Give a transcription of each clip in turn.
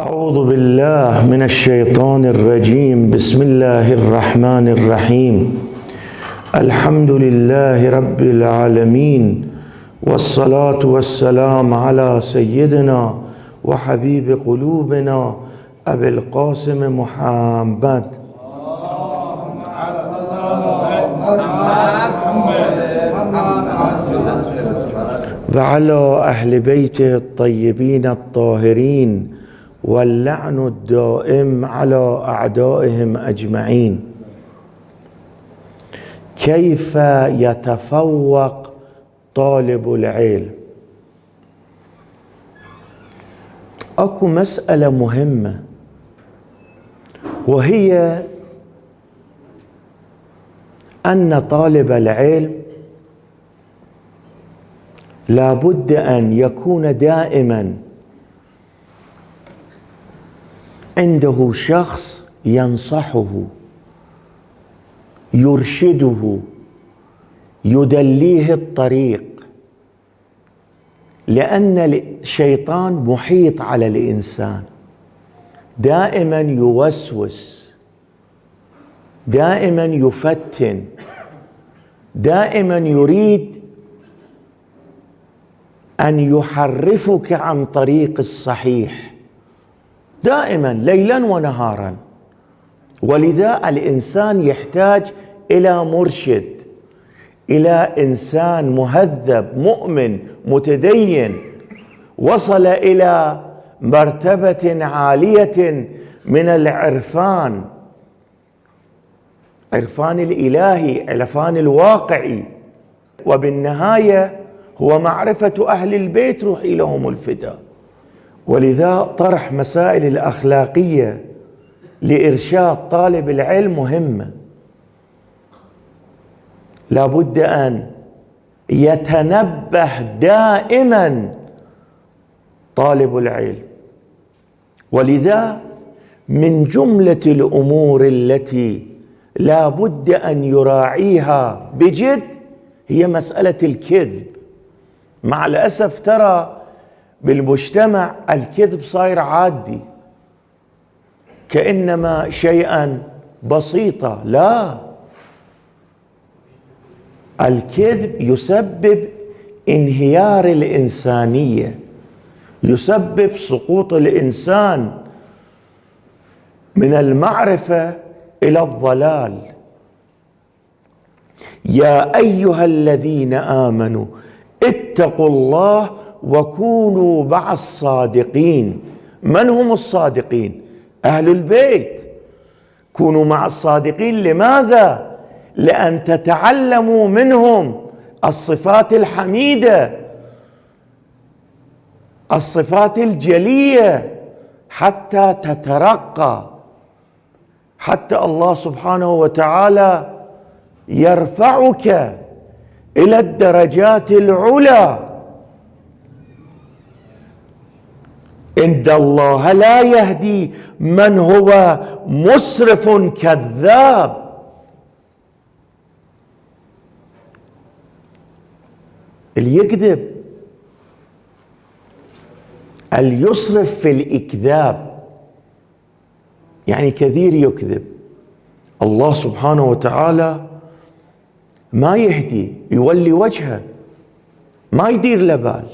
أعوذ بالله من الشيطان الرجيم. بسم الله الرحمن الرحيم. الحمد لله رب العالمين، والصلاة والسلام على سيدنا وحبيب قلوبنا أبي القاسم محمد وعلى أهل بيته الطيبين الطاهرين، واللعن الدائم على أعدائهم أجمعين. كيف يتفوق طالب العلم؟ أكو مسألة مهمة، وهي أن طالب العلم لابد أن يكون دائما عنده شخص ينصحه، يرشده، يدليه الطريق، لأن الشيطان محيط على الإنسان، دائما يوسوس، دائما يفتن، دائما يريد أن يحرفك عن طريق الصحيح، دائما ليلا ونهارا. ولذا الإنسان يحتاج إلى مرشد، إلى إنسان مهذب مؤمن متدين وصل إلى مرتبة عالية من العرفان، عرفان الإلهي، عرفان الواقعي، وبالنهاية هو معرفة أهل البيت روحي لهم الفداء. ولذا طرح مسائل الأخلاقية لإرشاد طالب العلم مهمة، لابد أن يتنبه دائما طالب العلم. ولذا من جملة الأمور التي لابد أن يراعيها بجد هي مسألة الكذب. مع الأسف ترى بالمجتمع الكذب صاير عادي، كأنما شيئا بسيطا. لا، الكذب يسبب انهيار الإنسانية، يسبب سقوط الإنسان من المعرفة إلى الضلال. يا أيها الذين آمنوا اتقوا الله وكونوا مع الصادقين. من هم الصادقين؟ أهل البيت. كونوا مع الصادقين. لماذا؟ لأن تتعلموا منهم الصفات الحميدة، الصفات الجلية، حتى تترقى، حتى الله سبحانه وتعالى يرفعك إلى الدرجات العلى. إن الله لا يهدي من هو مسرف كذاب. اللي يكذب، اللي يسرف في الإكذاب، يعني كثير يكذب، الله سبحانه وتعالى ما يهدي، يولي وجهه، ما يدير له بال.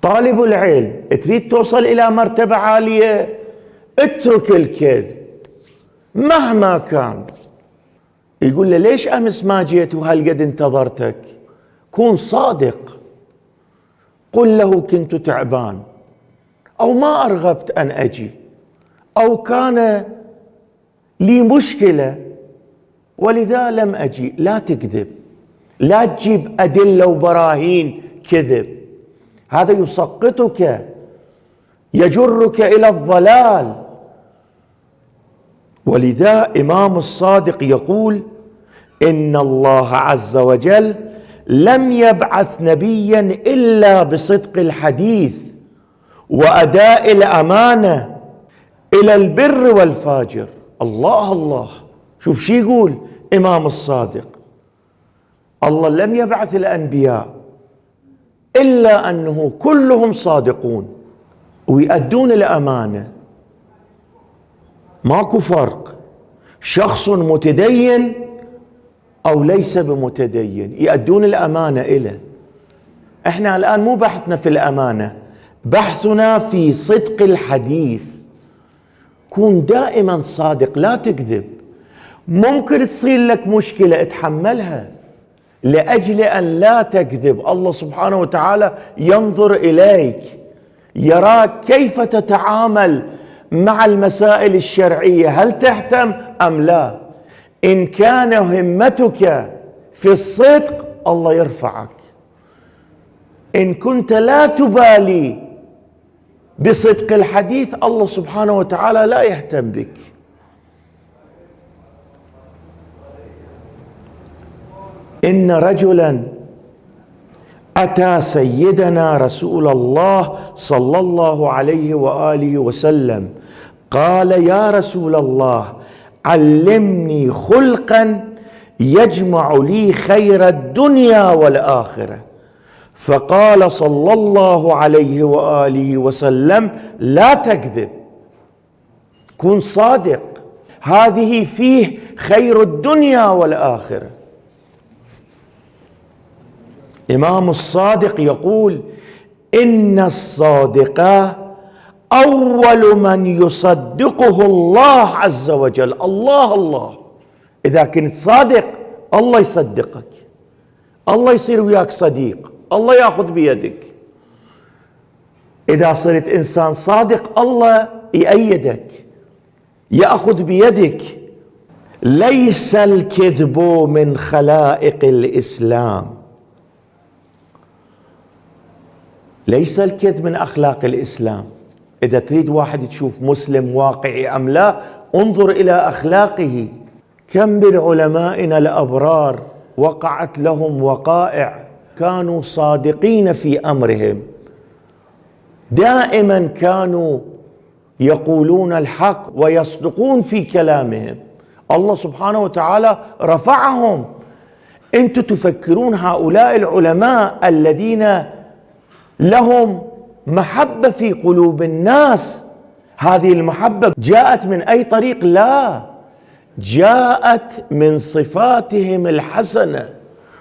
طالب العلم تريد توصل إلى مرتبة عالية، اترك الكذب مهما كان. يقول له ليش أمس ما جيت وهالقد انتظرتك؟ كون صادق، قل له كنت تعبان، أو ما أرغبت أن أجي، أو كان لي مشكلة ولذا لم أجي. لا تكذب، لا تجيب أدلة وبراهين كذب، هذا يسقطك، يجرك إلى الضلال. ولذا إمام الصادق يقول إن الله عز وجل لم يبعث نبيا إلا بصدق الحديث وأداء الأمانة إلى البر والفاجر. الله الله، شوف شي يقول إمام الصادق، الله لم يبعث الأنبياء إلا أنه كلهم صادقون. ويؤدون الأمانة. ماكو فرق، شخص متدين أو ليس بمتدين يؤدون الأمانة إليه. احنا الآن مو بحثنا في الأمانة، بحثنا في صدق الحديث. كون دائما صادق، لا تكذب. ممكن تصير لك مشكلة اتحملها لأجل أن لا تكذب. الله سبحانه وتعالى ينظر إليك، يراك كيف تتعامل مع المسائل الشرعية، هل تهتم أم لا. إن كان همتك في الصدق الله يرفعك. إن كنت لا تبالي بصدق الحديث الله سبحانه وتعالى لا يهتم بك. إن رجلا أتى سيدنا رسول الله صلى الله عليه وآله وسلم قال: يا رسول الله، علمني خلقا يجمع لي خير الدنيا والآخرة. فقال صلى الله عليه وآله وسلم: لا تكذب، كن صادق، هذه فيه خير الدنيا والآخرة. إمام الصادق يقول: إن الصادق أول من يصدقه الله عز وجل. الله إذا كنت صادق الله يصدقك، الله يصير وياك صديق، الله يأخذ بيدك. إذا صرت إنسان صادق الله يأيدك، يأخذ بيدك. ليس الكذب من خلائق الإسلام، ليس الكذب من أخلاق الإسلام. إذا تريد واحد تشوف مسلم واقعي أم لا، انظر إلى أخلاقه. كم من علمائنا الأبرار وقعت لهم وقائع كانوا صادقين في أمرهم، دائما كانوا يقولون الحق ويصدقون في كلامهم. الله سبحانه وتعالى رفعهم. أنتم تفكرون هؤلاء العلماء الذين لهم محبة في قلوب الناس، هذه المحبة جاءت من أي طريق؟ لا، جاءت من صفاتهم الحسنة.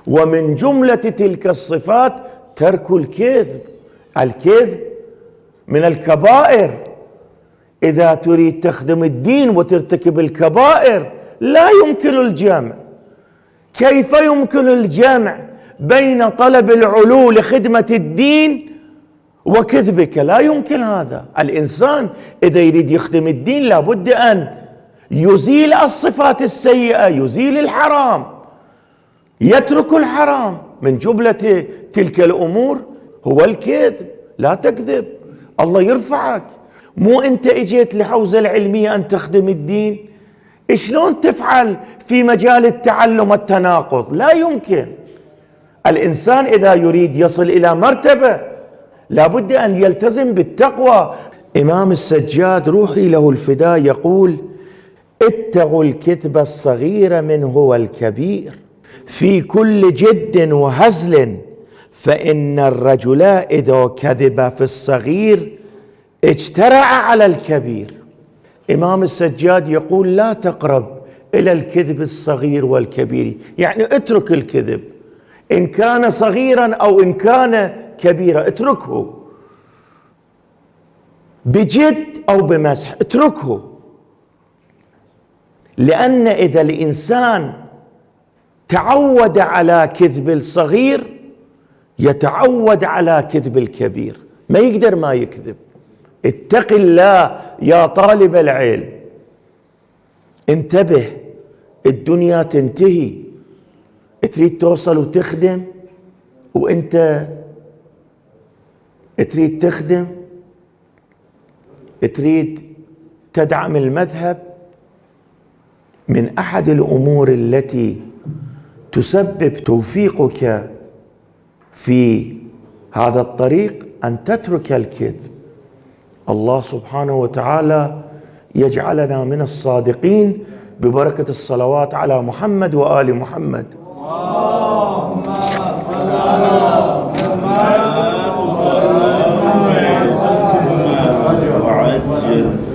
ومن جملة تلك الصفات ترك الكذب. الكذب من الكبائر. إذا تريد تخدم الدين وترتكب الكبائر لا يمكن الجمع. كيف يمكن الجمع بين طلب العلو لخدمة الدين وكذبك؟ لا يمكن هذا. الإنسان إذا يريد يخدم الدين لابد أن يزيل الصفات السيئة، يزيل الحرام، يترك الحرام. من جملة تلك الأمور هو الكذب. لا تكذب، الله يرفعك. مو أنت إجيت لحوزة العلمية أن تخدم الدين، شلون تفعل في مجال التعلم التناقض؟ لا يمكن. الإنسان إذا يريد يصل إلى مرتبة لابد أن يلتزم بالتقوى. إمام السجاد روحي له الفداء يقول: اتقوا الكذب الصغير منه والكبير في كل جد وهزل، فإن الرجل إذا كذب في الصغير اجترأ على الكبير. إمام السجاد يقول: لا تقرب إلى الكذب الصغير والكبير، يعني اترك الكذب إن كان صغيرا أو إن كان كبيرا، اتركه بجد أو بمزح، اتركه. لأن إذا الإنسان تعود على كذب الصغير يتعود على كذب الكبير، ما يقدر ما يكذب. اتق الله يا طالب العلم، انتبه، الدنيا تنتهي. تريد توصل وتخدم، وانت تريد تخدم، تريد تدعم المذهب. من أحد الأمور التي تسبب توفيقك في هذا الطريق أن تترك الكذب. الله سبحانه وتعالى يجعلنا من الصادقين ببركة الصلوات على محمد وآل محمد. اللهم صل على محمد وآل محمد. عجل